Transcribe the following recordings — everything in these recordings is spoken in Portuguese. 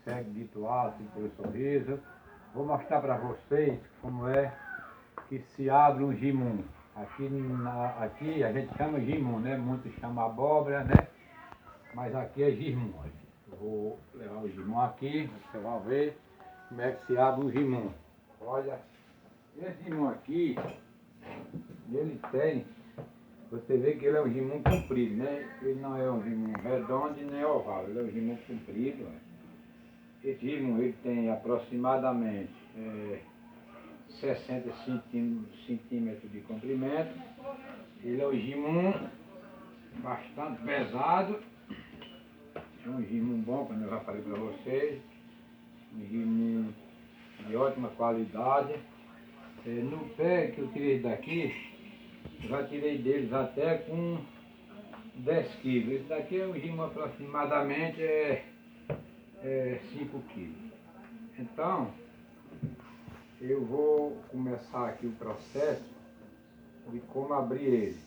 segue Dito Alto, pelo sorriso. Vou mostrar para vocês como é que se abre um gimum. Aqui a gente chama gimum, né? Muitos chamam abóbora, né? Mas aqui é gimum. Eu vou levar o gimum aqui, você vai ver como é que se abre um gimum. Olha, esse gimum aqui, ele tem, você vê que ele é um gimum comprido, né? Ele não é um gimum redondo nem oval, ele é um gimum comprido. Esse gimum ele tem aproximadamente 60 centímetros de comprimento. Ele é um gimum bastante pesado. É um gimum bom, como eu já falei para vocês. Um gimum de ótima qualidade. No pé que eu tirei daqui, eu já tirei deles até com 10 quilos. Esse daqui é um gimum aproximadamente 5 quilos. Então, eu vou começar aqui o processo de como abrir ele.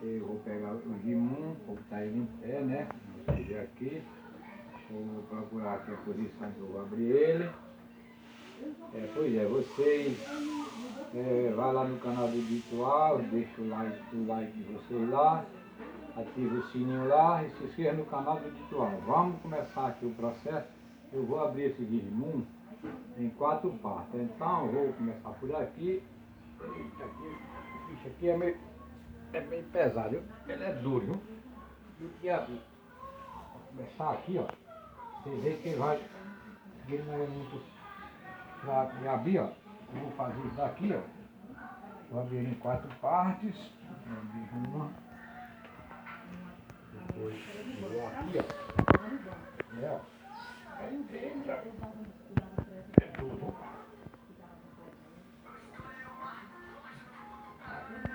Eu vou pegar o gimum, vou botar ele em pé, né? Você vê aqui. Eu vou procurar aqui a posição que eu vou abrir ele. Pois é, vocês vai lá no canal do Dito Alto, deixa o like de vocês lá, ativa o sininho lá e se inscreva no canal do Dito Alto. Vamos começar aqui o processo. Eu vou abrir esse gimum em 4 partes. Então eu vou começar por aqui. Isso aqui é meio pesado, viu? Ele é duro, viu? Vou começar aqui, ó. Você vê que ele não é muito fraco de abrir, ó. Eu vou fazer isso daqui, ó. Vou abrir ele em 4 partes. Vou abrir uma. Depois vou aqui, ó. Ó. Aí dentro. É tudo.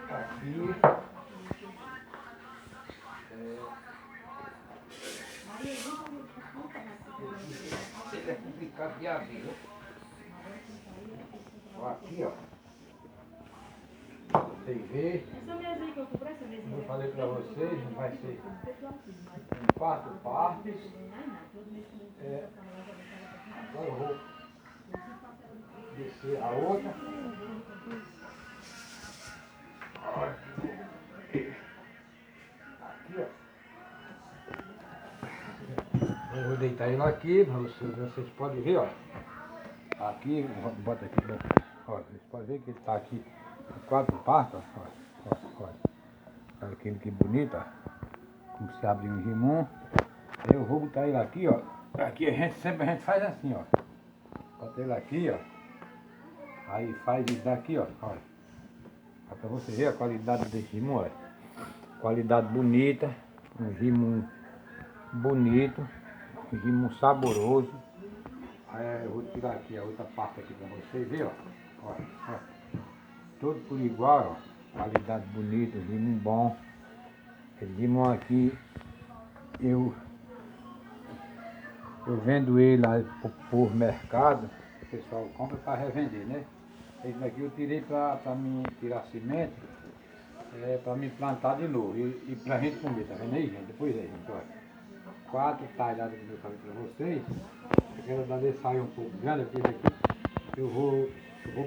Aqui. Ele é complicado de abrir, viu? Aqui, ó. Vocês veem. Como eu falei para vocês, não vai ser em 4 partes. Agora eu vou descer a outra. Aqui, ó. Eu vou deitar ele aqui, para vocês podem ver, ó. Aqui, bota aqui, ó, vocês podem ver que ele está aqui em 4 partes, ó. Olha aquele que bonito, ó. Como se abre um gimum. Eu vou botar ele aqui, ó. Aqui a gente faz assim, ó. Bota ele aqui, ó. Aí faz isso daqui, ó. Olha. Para você ver a qualidade desse gimum, olha. Qualidade bonita. Um gimum bonito. Um gimum saboroso. Aí eu vou tirar aqui a outra parte aqui para vocês verem, ó. Olha. Tudo por igual, ó. Qualidade bonita, gimum bom. Esse gimum aqui, eu vendo ele lá por mercado, o pessoal compra para revender, né? Esse daqui eu tirei para me tirar semente, para me plantar de novo e para a gente comer, tá vendo aí, gente? Depois aí, gente, olha. 4 talhadas que eu falei para vocês. Eu quero dar desse sair um pouco grande, porque esse aqui eu vou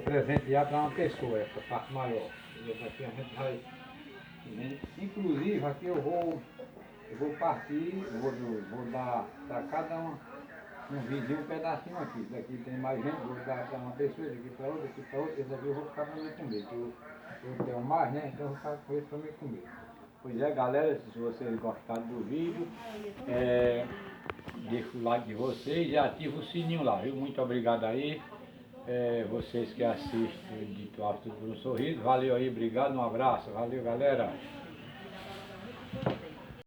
presentear para uma pessoa, essa parte maior. Esse aqui a gente vai. Inclusive aqui eu vou partir, vou dar para cada um vizinho um pedacinho aqui. Esse aqui tem mais gente, vou dar para uma pessoa, esse aqui para outra, esse aqui para outra, esse aqui eu vou ficar para me comer. Eu tenho mais, né? Então eu vou ficar com esse para me comer. Pois é, galera, se vocês gostaram do vídeo, deixa o like de vocês e ativa o sininho lá, viu? Muito obrigado aí. Vocês que assistem o Dito Alto por um Sorriso, valeu aí, obrigado, um abraço, valeu galera.